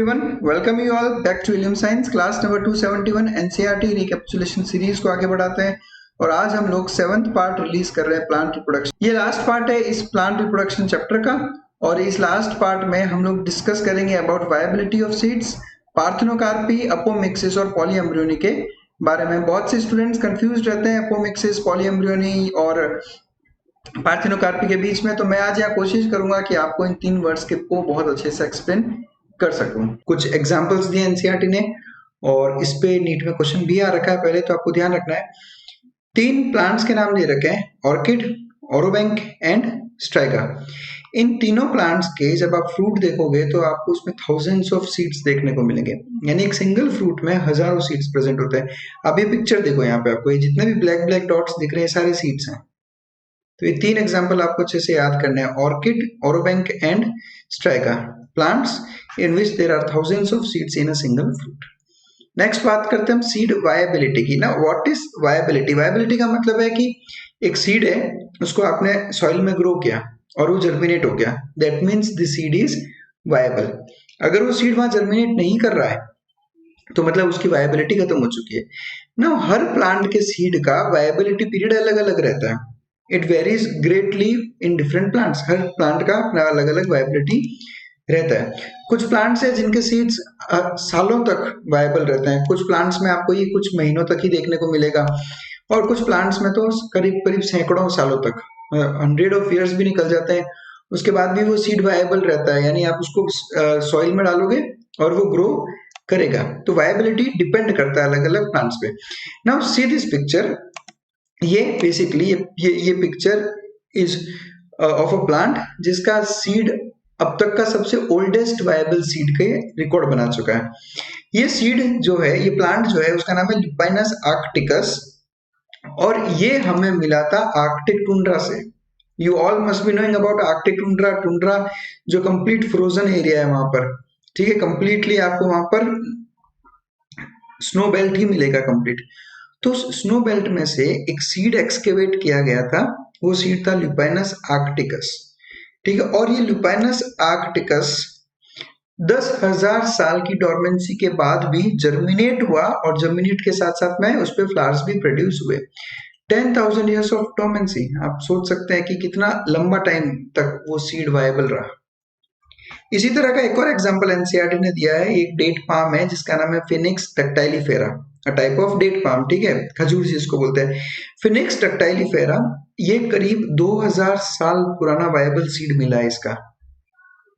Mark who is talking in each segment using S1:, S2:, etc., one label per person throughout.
S1: everyone, welcome you all back to William Science class number 271 NCERT recapitulation series को आगे बढ़ाते हैं। और आज हम लोग 7th पार्ट रिलीज कर रहे हैं प्लांट रिप्रोडक्शन। ये लास्ट पार्ट है इस प्लांट रिप्रोडक्शन चैप्टर का और इस लास्ट पार्ट में हम लोग डिस्कस करेंगे about viability of seeds, parthenocarpy, apomixis और पॉलीएम्ब्रियोनी के बारे में। बहुत से स्टूडेंट्स कंफ्यूज रहते हैं अपोमिक्सिस, पॉलीएम्ब्रियोनी और पार्थेनोकार्पी के बीच में, तो मैं आज यहाँ कोशिश करूंगा कि आपको इन तीन वर्ड्स के को बहुत अच्छे से एक्सप्लेन कर सकूं। कुछ एग्जांपल्स दिए एनसीईआरटी ने और इस पे नीट में क्वेश्चन भी आ रखा है। पहले तो आपको ध्यान रखना है, तीन प्लांट्स के नाम दे रखे हैं, ऑर्किड, ओरोबैंक एंड स्ट्राइगा। इन तीनों प्लांट्स के जब आप फ्रूट देखोगे तो आपको उसमें थाउजेंड्स ऑफ सीड्स देखने को मिलेंगे, यानी एक सिंगल फ्रूट में हजारों सीड्स प्रेजेंट होते हैं। अब ये पिक्चर देखो, यहाँ पे आपको ये जितने भी ब्लैक ब्लैक डॉट्स दिख रहे हैं सारे सीड्स हैं। तो ये तीन एग्जाम्पल आपको अच्छे से याद करने हैं, orchid, orobanche and striga, plants in which there are thousands of seeds in a single fruit. Next बात करते हैं हम सीड वायबिलिटी की ना। What is viability? वायबिलिटी का मतलब है कि एक सीड है, उसको आपने सॉइल में ग्रो किया और वो जर्मिनेट हो गया, that means the seed is viable. अगर वो सीड वहां जर्मिनेट नहीं कर रहा है तो मतलब उसकी वायबिलिटी खत्म हो चुकी है ना। हर प्लांट के सीड का वायबिलिटी पीरियड अलग अलग रहता है, it varies greatly in different plants. Her plant का अपना अलग अलग वायबिलिटी रहता है। कुछ प्लांट्स है जिनके सीड्स सालों तक वायबल रहते हैं, कुछ प्लांट्स में आपको ये कुछ महीनों तक ही देखने को मिलेगा और कुछ प्लांट्स में तो करीब करीब सैकड़ों सालों तक, 100 ऑफ ईयर्स भी निकल जाते हैं, उसके बाद भी वो सीड वायबल रहता है, यानी आप उसको सॉइल में डालोगे और वो ग्रो करेगा। तो वायबिलिटी डिपेंड करता है अलग अलग प्लांट्स पे। नाउ सी दिस पिक्चर, ये बेसिकली ये picture is of a plant जिसका सीड अब तक का सबसे ओल्डेस्ट वायबल सीड के रिकॉर्ड बना चुका है। ये सीड जो है, ये प्लांट जो है, उसका नाम है लुपाइनस आर्क्टिकस और ये हमें मिला था आर्कटिक टुंड्रा से। You all must be knowing about Arctic tundra. Tundra जो कंप्लीट फ्रोजन एरिया है वहां पर, ठीक है, कंप्लीटली आपको वहां पर स्नो बेल्ट ही मिलेगा कंप्लीट। तो स्नो बेल्ट में से एक सीड एक्सकेवेट किया गया था, वो सीड था लुपाइनस आर्क्टिकस, ठीक है। और ये लुपाइनस आर्क्टिकस 10,000 साल की डोरमेंसी के बाद भी जर्मिनेट हुआ और जर्मिनेट के साथ साथ में उस पे फ्लावर्स भी प्रोड्यूस हुए। 10,000 इयर्स ऑफ डोरमेंसी, आप सोच सकते हैं कि कितना लंबा टाइम तक वो सीड वायबल रहा। इसी तरह का एक और एग्जांपल एनसीईआरटी ने दिया है, एक डेट पाम है जिसका नाम है Phoenix dactylifera, a type of date palm, ठीक है, खजूर जिसको बोलते हैं। फिनिक्स टैक्टाइलिफेरा, ये करीब 2000 साल पुराना वायबल सीड मिला है इसका,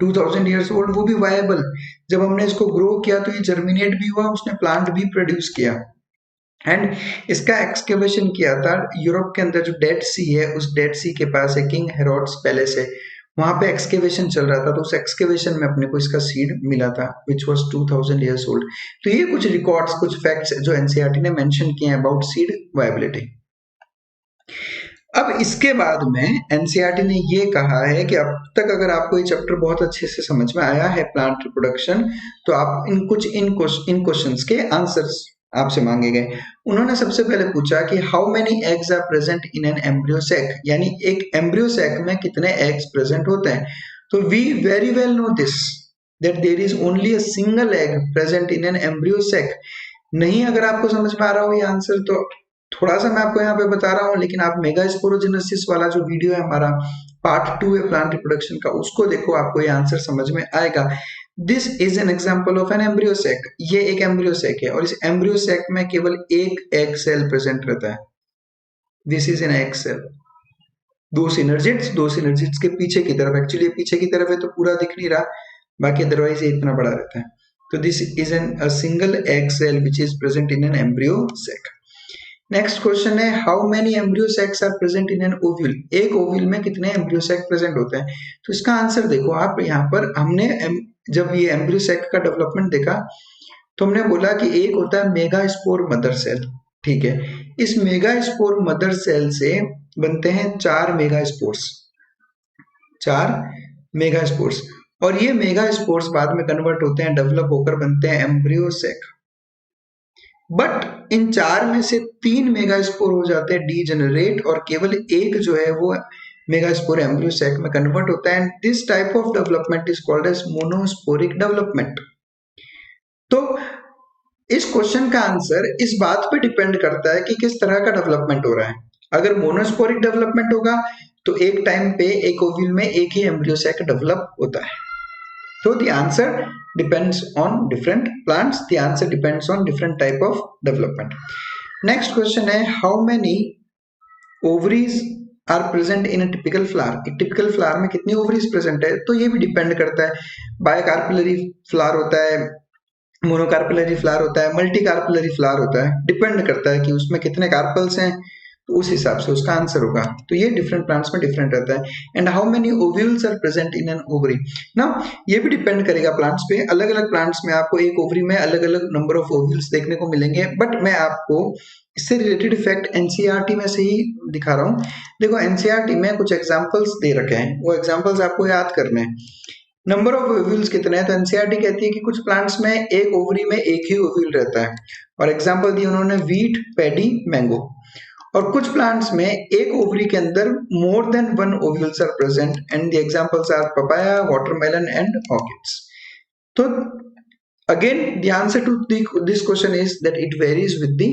S1: 2000 इयर्स ओल्ड, वो भी वायबल। जब हमने इसको ग्रो किया तो ये जर्मिनेट भी हुआ, उसने प्लांट भी प्रोड्यूस किया। एंड इसका एक्सकेवेशन किया था यूरोप के अंदर, जो डेड सी है, उस डेड सी के पास है किंग हेरोड्स पैलेस है, वहां पे एक्सकेवेशन चल रहा था, तो उस एक्सकेवेशन में अपने को इसका सीड मिला था विच वाज 2000 इयर्स ओल्ड। तो ये कुछ रिकॉर्ड्स, कुछ फैक्ट्स जो एनसीईआरटी ने मेंशन किए हैं अबाउट सीड वायबिलिटी। अब इसके बाद में एनसीईआरटी ने ये कहा है कि अब तक अगर आपको ये चैप्टर बहुत अच्छे से समझ में आया है प्लांट रिप्रोडक्शन, तो आप इन क्वेश्चंस के आंसर्स आपसे मांगे गए। उन्होंने सबसे पहले पूछा कि how many eggs are present in an embryo sac, यानी एक एम्ब्रियो सैक में कितने एग्स प्रेजेंट होते हैं। तो we very well know this that there is only a single egg present in an embryo sac. नहीं अगर आपको समझ में आ रहा हो ये आंसर तो थोड़ा सा मैं आपको यहाँ पे बता रहा हूँ, लेकिन आप मेगास्पोरोजेनेसिस वाला जो वीडियो है हमारा पार्ट 2 है प्लांट रिप्रोडक्शन का, उसको देखो, आपको ये आंसर समझ में आएगा। This is an example of an embryo sac. ये एक एम्ब्रियो सैक है और इस एम्ब्रियो सैक में केवल एक एग सेल प्रेजेंट रहता है। This is an egg cell. दो सिनर्जिड्स के पीछे की तरफ, एक्चुअली पीछे की तरफ है तो पूरा दिख नहीं रहा, बाकी अदरवाइज ये इतना बड़ा रहता है। तो this is an single egg cell which is present in an embryo sac. Next question है, how many embryo sacs are present in an ovule. एक ओव्यूल में कितने एम्ब्रियो सैक प्रेजेंट होते हैं। तो इसका आंसर देखो आप, यहाँ पर हमने जब ये एम्ब्रियो सैक का डेवलपमेंट देखा तो हमने बोला कि एक होता है मेगास्पोर मदर सेल, ठीक है। इस मेगास्पोर मदर सेल से बनते हैं 4 मेगास्पोर्स, 4 मेगास्पोर्स, और ये मेगास्पोर्स बाद में कन्वर्ट होते हैं, डेवलप होकर बनते हैं एम्ब्रियो सैक। बट इन 4 में से 3 मेगास्पोर हो जाते हैं डीजेनरेट और केवल एक जो है वो मेगास्पोर एम्ब्रियो सैक में कन्वर्ट होता है। This type of development is called as monosporic development. तो इस क्वेश्चन का आंसर इस बात पे डिपेंड करता है कि किस तरह का डेवलपमेंट हो रहा है। अगर मोनोस्पोरिक डेवलपमेंट होगा तो एक टाइम पे एक ओव्यूल में एक ही एम्ब्रियो सैक डेवलप होता है। So the answer depends on different plants. The answer depends on different type of development. Next question है how many ovaries are present in a typical flower? एक typical flower में कितनी ovaries present है? तो ये भी depend करता है। बायोकार्पिलरी फ्लावर होता है, मोनोकार्पिलरी फ्लावर होता है, मल्टीकार्पिलरी फ्लावर होता है। डिपेंड करता है कि उसमें कितने कार्पल्स हैं, तो उस हिसाब से उसका आंसर होगा। तो ये डिफरेंट प्लांट्स में डिफरेंट रहता है। And how many ovules are present in an ovary. Now ये भी डिपेंड करेगा प्लांट्स पे। अलग अलग प्लांट्स में आपको एक ओवरी में अलग अलग नंबर ऑफ ओव्यूल्स देखने को मिलेंगे, बट मैं आपको इससे रिलेटेड फैक्ट एनसीईआरटी में से ही दिखा रहा हूँ। देखो एनसीईआरटी में कुछ एग्जाम्पल्स दे रखे हैं, वो एग्जाम्पल्स आपको याद करने हैं। नंबर ऑफ ओव्यूल्स कितने हैं, तो एनसीईआरटी कहती है कि कुछ प्लांट्स में एक ओवरी में एक ही ओव्यूल रहता है, और एग्जाम्पल दिए उन्होंने वीट, पैडी, मैंगो। और कुछ प्लांट्स में एक ओवरी के अंदर more than one ovules are present and the examples are papaya, watermelon and orchids. तो again the answer to this question is that it varies with the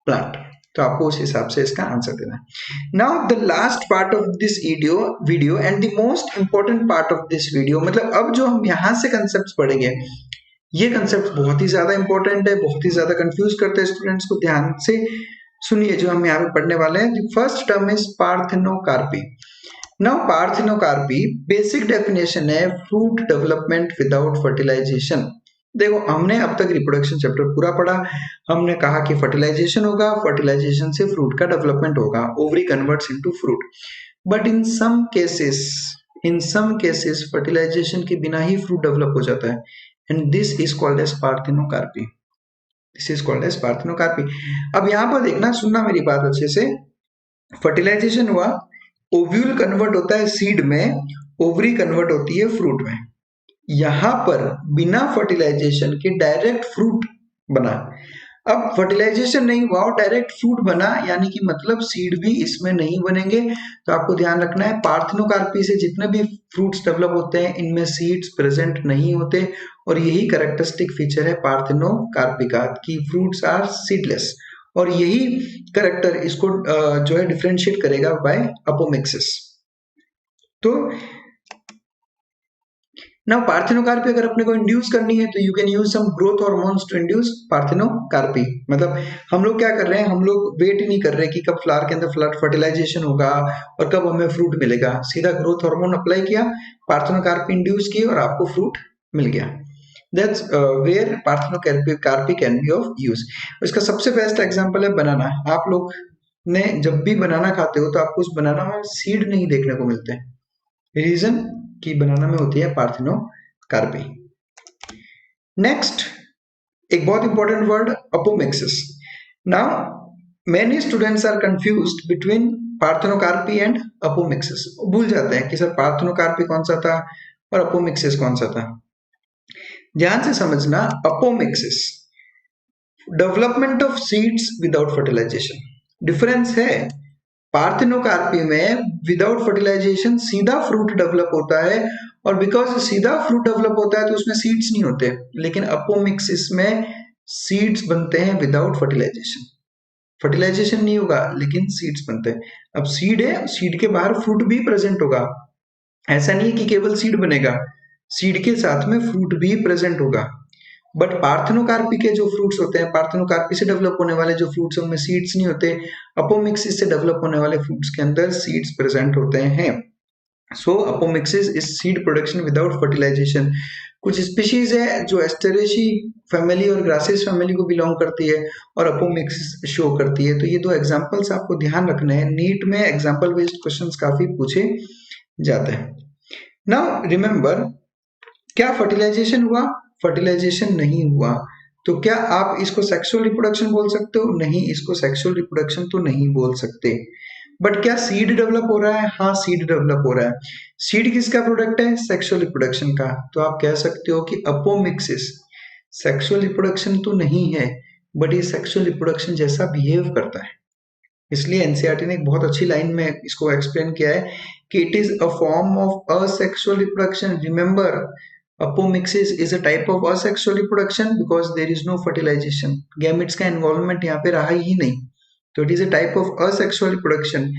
S1: plant. तो आपको उस हिसाब से इसका आंसर देना है। Now the last part of this video and the most important part of this video, मतलब अब जो हम यहां से कंसेप्ट पढ़ेंगे, ये कंसेप्ट बहुत ही ज्यादा इंपॉर्टेंट है, बहुत ही ज्यादा कंफ्यूज करते हैं स्टूडेंट्स को। ध्यान से सुनिए जो हम यहाँ पे पढ़ने वाले हैं। The first term is parthenocarpy. Now parthenocarpy basic definition है फ्रूट डेवलपमेंट विदाउट फर्टिलाइजेशन। देखो हमने अब तक रिप्रोडक्शन चैप्टर पूरा पढ़ा, हमने कहा कि फर्टिलाइजेशन होगा, फर्टिलाइजेशन से फ्रूट का डेवलपमेंट होगा, ovary converts into fruit. But in some cases fertilization के बिना ही फ्रूट डेवलप हो जाता है, and this is called as parthenocarpy. This is called as parthenocarpy. अब यहां पर देखना, सुनना मेरी बात अच्छे से। फर्टिलाइजेशन हुआ, ओव्यूल कन्वर्ट होता है सीड में, ओवरी कन्वर्ट होती है फ्रूट में। यहां पर बिना फर्टिलाइजेशन के डायरेक्ट फ्रूट बना। अब फर्टिलाइजेशन नहीं हुआ और डायरेक्ट फ्रूट बना, यानी कि मतलब सीड भी इसमें नहीं बनेंगे। तो आपको ध्यान रखना है पार्थेनोकार्पी से जितने भी फ्रूट्स डेवलप होते हैं इनमें सीड्स प्रेजेंट नहीं होते, और यही कैरेक्टरिस्टिक फीचर है पार्थेनोकार्पी का कि फ्रूट्स आर सीडलेस, और यही कैरेक्टर इसको जो है डिफरेंशिएट करेगा बाय अपोमिक्सिस। तो नाउ पार्थेनोकार्पी अगर अपने को इंड्यूस करनी है तो you can use some growth hormones to induce parthenocarpy. मतलब हम लोग क्या कर रहे हैं, हम लोग वेट ही नहीं कर रहे कि कब फ्लावर के अंदर फ्लावर फर्टिलाइजेशन होगा और कब हमें फ्रूट मिलेगा। सीधा ग्रोथ हार्मोन अप्लाई किया, पार्थेनोकार्पी इंड्यूस की और आपको फ्रूट मिल गया। That's where parthenocarpy can be of use. इसका सबसे बेस्ट एग्जांपल है बनाना। आप लोग ने जब भी बनाना खाते हो तो आपको उस बनाना में सीड नहीं देखने को मिलते, रीजन कि बनाना में होती है पार्थेनोकार्पी। नेक्स्ट एक बहुत important word apomixis. Now many students are confused between parthenocarpy and apomixis. भूल जाते हैं कि सर पार्थेनोकार्पी कौन सा था और अपोमिक्सिस कौन सा था। ध्यान से समझना, apomixis development of seeds without fertilization. Difference है, पार्थेनोकार्पी में विदाउट फर्टिलाइजेशन सीधा फ्रूट डेवलप होता है, और बिकॉज सीधा फ्रूट डेवलप होता है तो उसमें सीड्स नहीं होते। लेकिन अपोमिक्सिस में सीड्स बनते हैं विदाउट फर्टिलाइजेशन। फर्टिलाइजेशन नहीं होगा लेकिन सीड्स बनते हैं। अब सीड है, सीड के बाहर फ्रूट भी प्रेजेंट होगा। ऐसा नहीं है कि केवल सीड बनेगा, सीड के साथ में फ्रूट भी प्रेजेंट होगा। बट पार्थेनोकार्पी के जो फ्रूट्स होते हैं, पार्थेनोकार्पी से डेवलप होने वाले जो फ्रूट्स हैं उनमें सीड्स नहीं होते। अपोमिक्सिस से डेवलप होने वाले फ्रूट्स के अंदर सीड्स प्रेजेंट होते हैं। So apomixis is seed production without fertilization. कुछ स्पीशीज है जो एस्टेरेसी फैमिली और ग्रासेस फैमिली को बिलोंग करती है और अपोमिक्सिस शो करती है। तो ये दो एग्जांपल्स आपको ध्यान रखने हैं। नीट में एग्जांपल बेस्ड क्वेश्चंस काफी पूछे जाते हैं। नाउ रिमेंबर, क्या फर्टिलाइजेशन हुआ? फर्टिलाइजेशन नहीं हुआ। तो क्या आप इसको सेक्सुअल रिप्रोडक्शन बोल सकते हो? नहीं, इसको सेक्सुअल रिप्रोडक्शन तो नहीं बोल सकते। बट क्या सीड डेवलप हो रहा है? हाँ, सीड डेवलप हो रहा है। सीड किसका प्रोडक्ट है? सेक्सुअल रिप्रोडक्शन का। तो आप कह सकते हो कि अपोमिक्सिस सेक्सुअल रिप्रोडक्शन तो नहीं है, बट ये सेक्सुअल रिप्रोडक्शन जैसा बिहेव करता है। इसलिए एनसीईआरटी ने एक बहुत अच्छी लाइन में इसको एक्सप्लेन किया है कि it is a form of asexual reproduction. Remember, Apomixis is a type of asexual reproduction because there is no fertilization. Gametes का involvement यहाँ पे रहा ही नहीं, तो it is a type of asexual reproduction.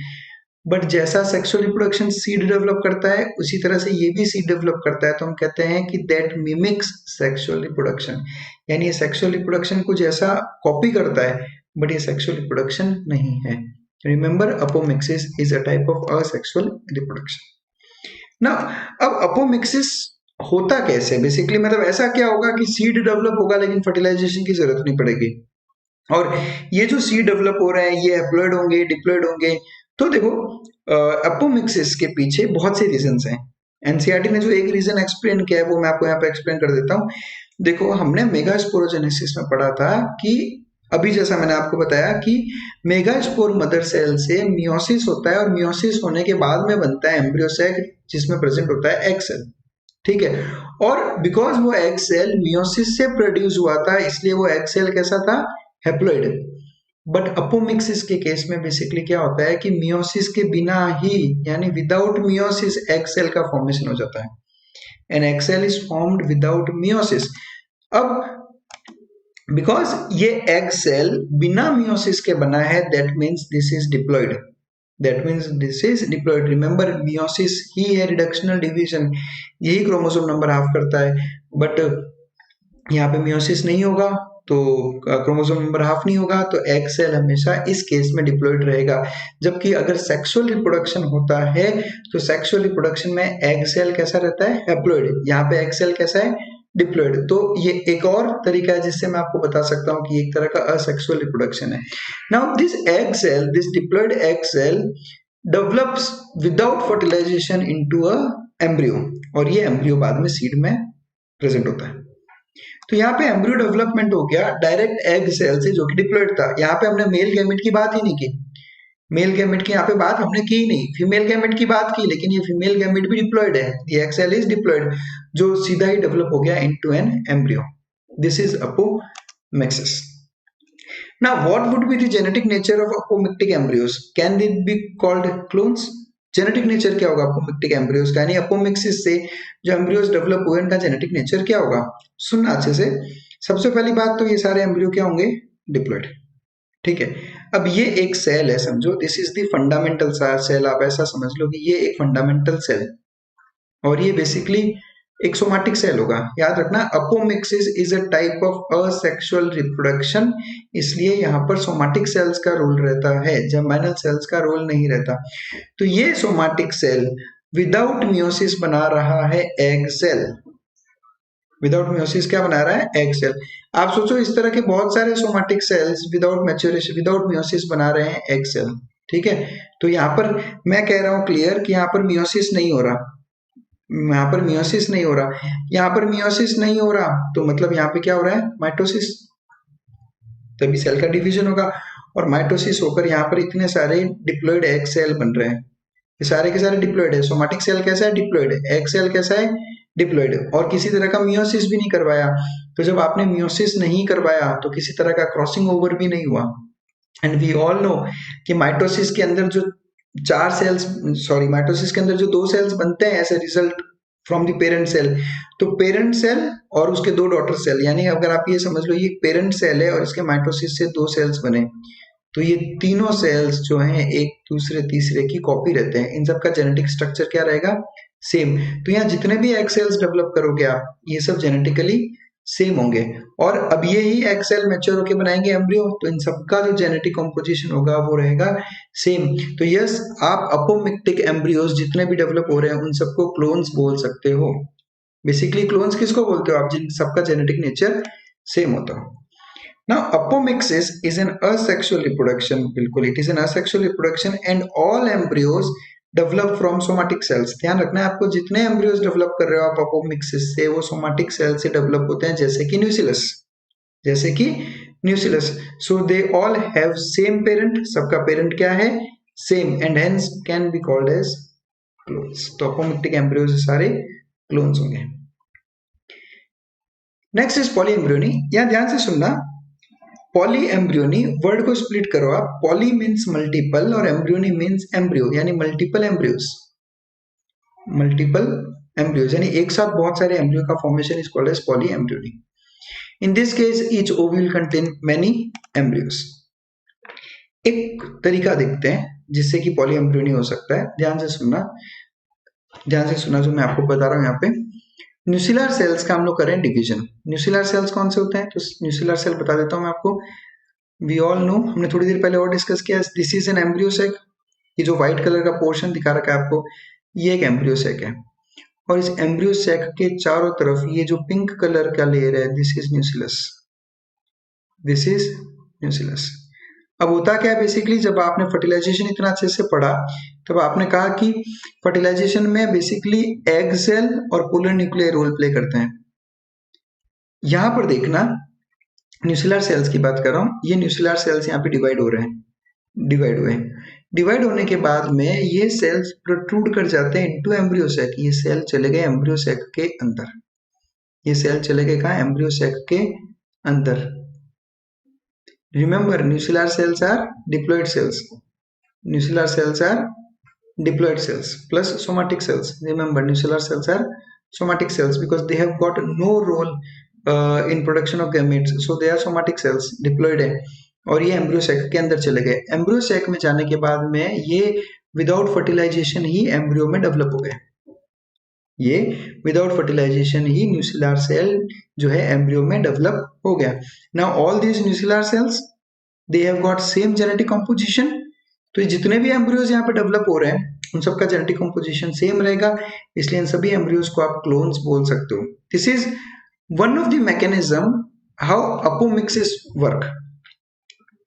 S1: But जैसा सेक्सुअल रिप्रोडक्शन सीड डेवलप करता है उसी तरह से ये भी सीड डेवलप करता है, तो हम कहते हैं कि दैट मिमिक्स सेक्सुअल रिप्रोडक्शन, यानी ये सेक्सुअल रिप्रोडक्शन को जैसा कॉपी करता है बट ये सेक्सुअल रिप्रोडक्शन नहीं है. Remember, apomixis is a type of asexual reproduction. Now अब अपोमिक्सिस होता कैसे, बेसिकली मतलब ऐसा क्या होगा कि सीड डेवलप होगा लेकिन फर्टिलाइजेशन की जरूरत नहीं पड़ेगी, और ये जो सीड डेवलप हो रहे हैं ये हैप्लॉइड होंगे, डिप्लॉइड होंगे. तो देखो अपोमिक्सिस के पीछे बहुत से रीजंस हैं. एनसीईआरटी ने जो एक रीजन एक्सप्लेन किया है वो मैं आपको यहाँ पे एक्सप्लेन कर देता हूँ. देखो हमने मेगास्पोरोजेनेसिस में पढ़ा था कि अभी जैसा मैंने आपको बताया कि मेगास्पोर मदर सेल से मियोसिस होता है और मियोसिस होने के बाद में बनता है एम्ब्रियो सेल जिसमें प्रेजेंट होता है एग सेल. ठीक है, और बिकॉज वो एग सेल मियोसिस से प्रोड्यूस हुआ था इसलिए वो एग सेल कैसा था, हैप्लॉइड. बट अपोमिक्सिस के केस में बेसिकली क्या होता है कि मियोसिस के बिना ही, यानी विदाउट मियोसिस एग सेल का फॉर्मेशन हो जाता है. An egg cell is formed without meiosis. अब बिकॉज ये एग सेल बिना मियोसिस के बना है, that means this is diploid. That means this is diploid. Remember, meiosis ही है रिडक्शनल डिवीजन, यही क्रोमोसोम नंबर हाफ करता है. बट यहाँ पे मियोसिस नहीं होगा तो क्रोमोसोम नंबर हाफ नहीं होगा, तो एग सेल हमेशा इस केस में डिप्लॉइड रहेगा. जबकि अगर सेक्सुअल रिप्रोडक्शन होता है तो सेक्सुअल रिप्रोडक्शन में एग सेल कैसा रहता है, हैप्लॉइड. यहाँ पे एग सेल कैसा है, डिप्लॉइड. तो ये एक और तरीका है जिससे मैं आपको बता सकता हूँ कि एक तरह का असेक्सुअल रिप्रोडक्शन है. Now this egg cell, this diploid egg cell develops without fertilization into a embryo, और ये एम्ब्रियो बाद में सीड में प्रेजेंट होता है. तो यहाँ पे एम्ब्रियो डेवलपमेंट हो गया डायरेक्ट एग सेल से जो कि डिप्लॉइड था. यहाँ पे हमने मेल गैमेट की बात ही नहीं की, मेल गैमेट की यहाँ पे बात हमने की ही नहीं. फीमेल गैमेट की बात की, लेकिन ये फीमेल गैमेट भी डिप्लॉइड है, ये एग सेल इज डिप्लॉइड, जो सीधा ही डेवलप हो गया into an embryo. This is apomixis. Now what would be the genetic nature of apomictic embryos? Can they be called clones? Genetic nature क्या होगा apomictic embryos का, यानी अपोमिक्सिस से जो एम्ब्रियोज डेवलप हुए उनका जेनेटिक नेचर क्या होगा? सुनना अच्छे से. सबसे पहली बात तो ये सारे एम्ब्रियो क्या होंगे, डिप्लॉइड. ठीक है, अब ये एक सेल है, समझो this is the fundamental cell. आप ऐसा समझ लो कि ये एक फंडामेंटल सेल, और ये बेसिकली एक सोमाटिक सेल होगा. याद रखना, apomixis is a type of asexual reproduction, इसलिए यहाँ पर सोमाटिक सेल्स का रोल रहता है, जर्मिनल सेल्स का रोल नहीं रहता. तो ये सोमाटिक सेल विदाउट मियोसिस बना रहा है एग सेल. विदाउट मियोसिस क्या बना रहा है, एग सेल. आप सोचो इस तरह के बहुत सारे somatic cells without maturation, without meiosis बना रहे हैं एग सेल. ठीक है, तो यहाँ पर मैं कह रहा हूँ क्लियर कि यहाँ पर मियोसिस नहीं हो रहा, यहाँ पर मियोसिस नहीं हो रहा. यहाँ पर मियोसिस नहीं हो रहा तो मतलब यहाँ पे क्या हो रहा है, माइटोसिस. तभी सेल का डिवीजन होगा, और माइटोसिस होकर यहाँ पर इतने सारे डिप्लॉइड एग सेल बन रहे हैं. ये सारे के सारे डिप्लॉइड है. सोमाटिक सेल कैसा है, डिप्लॉइड. एग सेल कैसा है, डिप्लॉइड. और किसी तरह का मियोसिस भी नहीं करवाया. तो जब आपने मियोसिस नहीं करवाया तो किसी तरह का क्रॉसिंग ओवर भी नहीं हुआ. एंड वी ऑल नो कि माइटोसिस के अंदर जो माइटोसिस के अंदर जो 2 सेल्स बनते हैं as a result from the parent cell, तो पेरेंट सेल और उसके 2 डॉटर सेल, यानी अगर आप ये समझ लो ये पेरेंट सेल है और इसके माइटोसिस से 2 सेल्स बने, तो ये तीनों सेल्स जो हैं एक दूसरे तीसरे की कॉपी रहते हैं. इन सब का जेनेटिक स्ट्रक्चर क्या रहेगा, सेम. तो यहाँ जितने भी एग सेल्स डेवलप करोगे आप, ये सब जेनेटिकली सेम होंगे. और अब ये ही एग सेल मैच्योर होके बनाएंगे एम्ब्रियो, तो इन सबका जो जेनेटिक कॉम्पोजिशन होगा वो रहेगा सेम. तो यस, आप अपोमिक्टिक एम्ब्रियोज जितने भी डेवलप हो रहे हैं उन सबको क्लोन्स बोल सकते हो. बेसिकली क्लोन्स किसको बोलते हो आप, जिन सबका जेनेटिक नेचर सेम होता हो. Now, apomixis is an asexual reproduction. बिल्कुल, it is an asexual reproduction and all embryos develop from somatic cells. ध्यान रखना है आपको, जितने embryos develop कर रहे हो आप apomixis से, वो somatic cells से develop होते हैं, जैसे कि nucellus. So they all have same parent. सबका parent क्या है, same, and hence can be called as clones. तो apomictic embryos सारे clones होंगे. Next is polyembryony. यहाँ ध्यान से सुनना. पॉली एम्ब्रियोनी वर्ड को स्प्लिट करो आप. पॉली मीन्स मल्टीपल और एम्ब्रियोनी मीन्स एम्ब्रियो, यानी मल्टीपल एम्ब्रियोस. मल्टीपल एम्ब्रियोज, यानी एक साथ बहुत सारे एम्ब्रियो का formation is called as polyembryony. In this case each ovule contain many embryos. एक तरीका देखते हैं जिससे कि पॉली एम्ब्रियोनी हो सकता है, ध्यान से सुनना जो मैं आपको बता रहा हूँ यहाँ पे। न्यूसिलर सेल्स का हम लोग करें डिवीजन। न्यूसिलर सेल्स कौन से होते हैं, तो न्यूसिलर सेल बता देता हूँ मैं आपको। वी ऑल नो, हमने थोड़ी देर पहले और डिस्कस किया, this is an embryo sac. ये जो व्हाइट कलर का पोर्शन दिखा रखा है आपको, ये एक एम्ब्रियो सैक है, और इस एम्ब्रियो सैक के चारों तरफ ये जो पिंक कलर का लेयर है, दिस इज न्यूसिलस, दिस इज न्यूसिलस। अब होता क्या है बेसिकली, जब आपने फर्टिलाइजेशन इतना अच्छे से पढ़ा तब आपने कहा कि फर्टिलाइजेशन में बेसिकली एग सेल और पोलर न्यूक्लियर रोल प्ले करते हैं। यहां पर देखना, न्यूसिलर सेल्स की बात कर रहा हूं, ये न्यूसिलर सेल्स यहाँ पे डिवाइड हो रहे हैं, डिवाइड हुए। डिवाइड होने के बाद में ये सेल्स प्रोट्रूड कर जाते हैं इनटू एम्ब्रियो सैक। ये सेल चले गए एम्ब्रियो सैक के अंदर, ये सेल चले गए कहाँ, एम्ब्रियो सैक के अंदर। Remember, nuclear cells are diploid cells. Nuclear cells are diploid cells plus somatic cells. Remember, nuclear cells are somatic cells because they have got no role in production of gametes. So they are somatic cells, diploid है, और ये embryo sac के अंदर चले गए। Embryo sac में जाने के बाद में ये विदाउट फर्टिलाइजेशन ही एम्ब्रियो में डेवलप हो गए। ये विदाउट फर्टिलाइजेशन ही न्यूसिलर सेल जो है एम्ब्रियो में डेवलप हो गया। Now all these nucellar cells they have got same genetic composition. तो जितने भी एम्ब्रियोज यहाँ पे डेवलप हो रहे हैं उन सबका जेनेटिक कंपोजिशन सेम रहेगा, इसलिए इन सभी एम्ब्रियोज को आप क्लोन्स बोल सकते हो। This is one of the mechanism how apomixis work.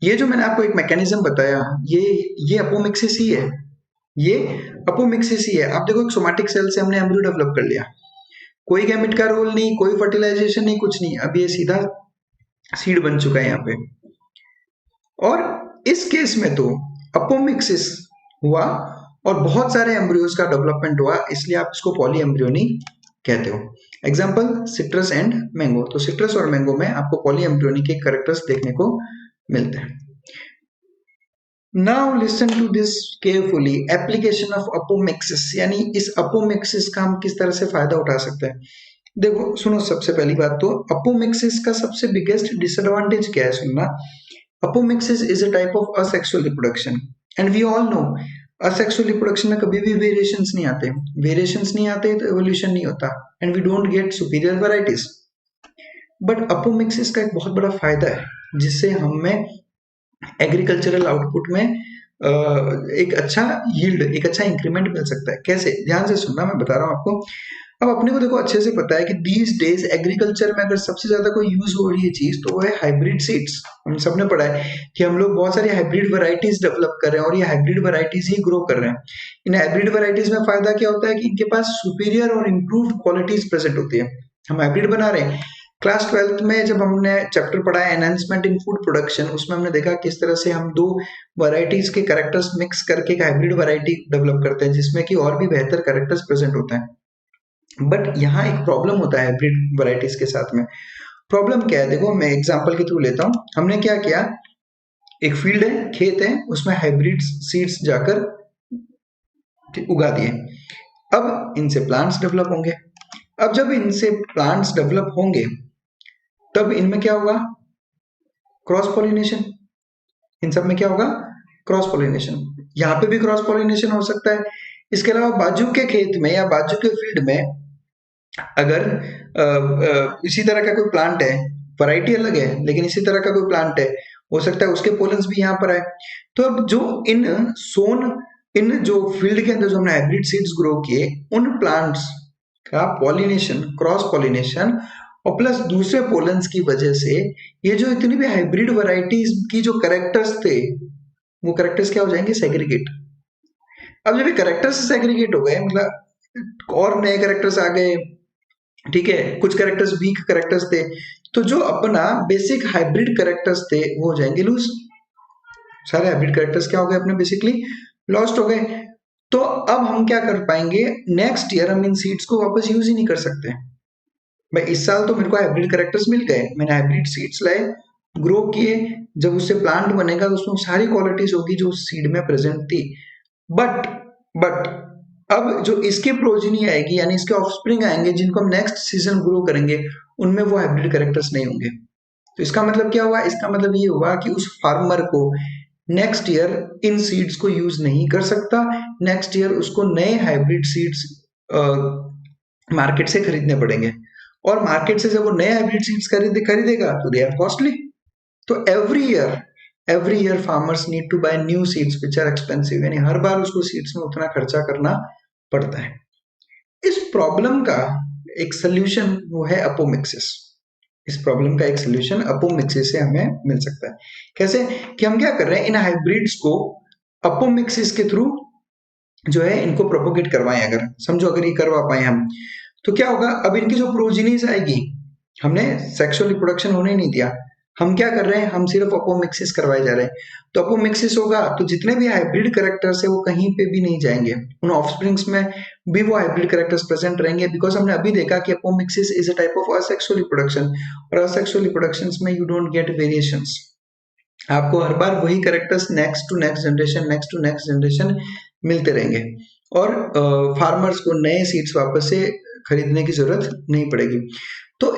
S1: ये जो मैंने आपको एक मैकेनिज्म बताया, ये अपोमिक्सिस ही है, ये अपोमिक्सिस ही है। आप देखो, एक सोमैटिक सेल से हमने एम्ब्रियो डेवलप कर लिया, कोई गैमेट का रोल नहीं, कोई फर्टिलाइजेशन नहीं, कुछ नहीं, अब ये सीधा सीड बन चुका है यहाँ पे। और इस केस में तो अपोमिक्सिस हुआ और बहुत सारे एम्ब्रियोज का डेवलपमेंट हुआ, इसलिए आप इसको पॉली एम्ब्रियोनी कहते हो। Example citrus and mango. तो सिट्रस और मैंगो में आपको पॉली एम्ब्रियोनी के कैरेक्टर्स देखने को मिलते हैं। Now listen to this carefully, application of apomixis, यानी इस अपोमिक्सिस का हम किस तरह से फायदा उठा सकते हैं। देखो सुनो, सबसे पहली बात तो अपोमिक्सिस का सबसे बिगेस्ट डिसएडवांटेज क्या है, सुनना। Apomixis is a type of asexual reproduction and we all know asexual reproduction में कभी भी variations नहीं आते, variations नहीं आते तो evolution नहीं होता and we don't get superior varieties। but apomixis का एक बहुत बड़ा फायदा है जिससे हमें एग्रीकल्चरल आउटपुट में एक अच्छा यील्ड, एक अच्छा इंक्रीमेंट मिल सकता है। कैसे, ध्यान से सुनना, मैं बता रहा हूँ आपको। अब अपने को देखो अच्छे से पता है कि दीज डेज एग्रीकल्चर में अगर सबसे ज्यादा कोई यूज हो रही है चीज तो वो है हाइब्रिड सीड्स। हम सबने पढ़ा है कि हम लोग बहुत सारी हाइब्रिड वैरायटीज डेवलप कर रहे हैं और ये हाइब्रिड वैरायटीज ही ग्रो कर रहे हैं। इन हाइब्रिड वैरायटीज में फायदा क्या होता है कि इनके पास सुपीरियर और इम्प्रूव्ड क्वालिटीज प्रेजेंट होती है। हम हाइब्रिड बना रहे हैं, क्लास 12th में जब हमने चैप्टर पढ़ा है एनहांसमेंट इन फूड प्रोडक्शन, उसमें हमने देखा किस तरह से हम दो वैरायटीज के कैरेक्टर्स मिक्स करके एक हाइब्रिड वैरायटी डेवलप करते हैं जिसमें कि और भी बेहतर कैरेक्टर्स प्रेजेंट होते हैं। बट यहाँ एक प्रॉब्लम होता है हाइब्रिड वैरायटीज के साथ में। प्रॉब्लम क्या है, देखो मैं एग्जांपल के थ्रू लेता हूँ। हमने क्या किया, एक फील्ड है, खेत है, उसमें हाइब्रिड सीड्स जाकर उगा दिए। अब इनसे प्लांट्स डेवलप होंगे। अब जब इनसे प्लांट्स डेवलप होंगे तब इनमें क्या होगा, क्रॉस पॉलिनेशन। इन सब में क्या होगा, क्रॉस पॉलिनेशन। यहाँ पे भी क्रॉस पॉलिनेशन हो सकता है। इसके अलावा बाजू के खेत में या बाजू के फील्ड में अगर इसी तरह का कोई प्लांट है, वैरायटी अलग है लेकिन इसी तरह का कोई प्लांट है, हो सकता है उसके पोलन्स भी यहाँ पर आए। तो अब जो इन जो फील्ड के अंदर जो हमने हाइब्रिड सीड्स ग्रो किए, उन प्लांट्स का पॉलिनेशन, क्रॉस पॉलिनेशन और प्लस दूसरे पोलन्स की वजह से ये जो इतनी भी हाइब्रिड वैरायटीज की जो कैरेक्टर्स थे, वो कैरेक्टर्स क्या हो जाएंगे, सेग्रीगेट। अब जब ये कैरेक्टर्स सेग्रीगेट हो गए, मतलब और नए कैरेक्टर्स आ गए, ठीक है, कुछ कैरेक्टर्स वीक कैरेक्टर्स थे, तो जो अपना बेसिक हाइब्रिड कैरेक्टर्स थे वो हो जाएंगे लूज। सारे हाइब्रिड कैरेक्टर्स क्या हो गए, अपने बेसिकली लॉस्ट हो गए। तो अब हम क्या कर पाएंगे, नेक्स्ट ईयर हम इन सीड्स को वापस यूज ही नहीं कर सकते। भाई इस साल तो मेरे को हाइब्रिड कैरेक्टर्स मिल गए, मैंने हाइब्रिड सीड्स लाए, ग्रो किए, जब उससे प्लांट बनेगा तो उसमें सारी क्वालिटीज होगी जो सीड में प्रेजेंट थी। बट अब जो इसकी प्रोजिनी आएगी यानी इसके ऑफस्प्रिंग आएंगे जिनको हम नेक्स्ट सीजन ग्रो करेंगे, उनमें वो हाइब्रिड कैरेक्टर्स नहीं होंगे। तो इसका मतलब क्या हुआ? इसका मतलब ये हुआ कि उस फार्मर को नेक्स्ट ईयर इन सीड्स को यूज नहीं कर सकता, नेक्स्ट ईयर उसको नए हाइब्रिड सीड्स मार्केट से खरीदने पड़ेंगे, और मार्केट से जब वो नए हाइब्रिड सीड्स खरीदेगा तो दे आर कॉस्टली। तो every year farmers need to buy new seeds which are expensive, यानी हर बार उसको सीड्स में उतना खर्चा करना पड़ता है। इस प्रॉब्लम का एक सोल्यूशन वो है अपोमिक्सिस। इस प्रॉब्लम का एक सोल्यूशन अपोमिक्सिस से हमें मिल सकता है। कैसे कि हम क्या कर रहे हैं, इन हाइब्रिड्स को अपोमिक्सिस के थ्रू जो है इनको प्रोपोगेट करवाएं। अगर समझो अगर ये करवा पाए हम, तो क्या होगा, अब इनकी जो प्रोजीनीज आएगी, हमने सेक्सुअल रिप्रोडक्शन होने नहीं दिया, हम क्या कर रहे हैं, हम सिर्फ अपोमिक्सिस करवाए जा रहे हैं। तो अपोमिक्सिस होगा तो जितने भी हाइब्रिड कैरेक्टर्स है वो कहीं पे भी नहीं जाएंगे, उन ऑफस्प्रिंग्स में भी वो हाइब्रिड कैरेक्टर्स प्रेजेंट रहेंगे, बिकॉज हमने अभी देखा कि apomixis is a type of asexual reproduction, और असेक्सुअल रिप्रोडक्शंस में यू डोंट गेट वेरिएशंस। आपको हर बार वही characters next to next generation मिलते रहेंगे, और फार्मर्स को नए सीड्स वापस से खरीदने की जरूरत नहीं पड़ेगी। तो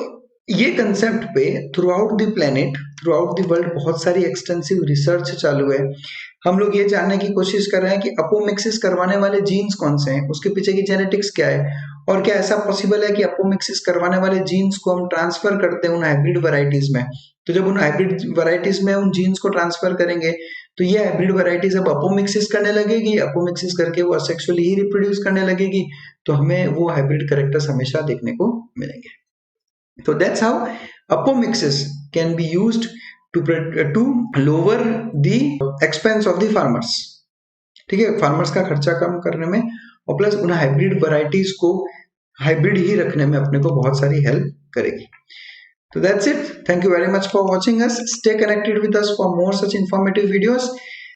S1: ये कंसेप्ट पे through out the planet, through out the world बहुत सारी एक्सटेंसिव रिसर्च चालू है। हम लोग ये जानने की कोशिश कर रहे हैं कि अपोमिक्सिस करवाने वाले जीन्स कौन से हैं, उसके पीछे की जेनेटिक्स क्या है, और क्या ऐसा पॉसिबल है कि अपोमिक्सिस करवाने वाले जीन्स को हम ट्रांसफर करते हैं उन हाइब्रिड वैरायटीज में। तो जब उन हाइब्रिड वैरायटीज में उन जीन्स को ट्रांसफर करेंगे तो ये हाइब्रिड वैरायटीज अब अपोमिक्सिस करने लगेगी, अपोमिक्सिस करके वो असेक्सुअली ही रिप्रोड्यूस करने लगेगी, तो हमें वो हाइब्रिड कैरेक्टर्स हमेशा देखने को मिलेंगे। So that's how apomixis can be used to lower the expense of the farmers. ठीक है, फार्मर्स का खर्चा कम करने में, और प्लस उन हाइब्रिड वैरायटीज को हाइब्रिड ही रखने में अपने को बहुत सारी हेल्प करेगी। So that's it. Thank you very much for watching us. Stay connected with us for more such informative videos.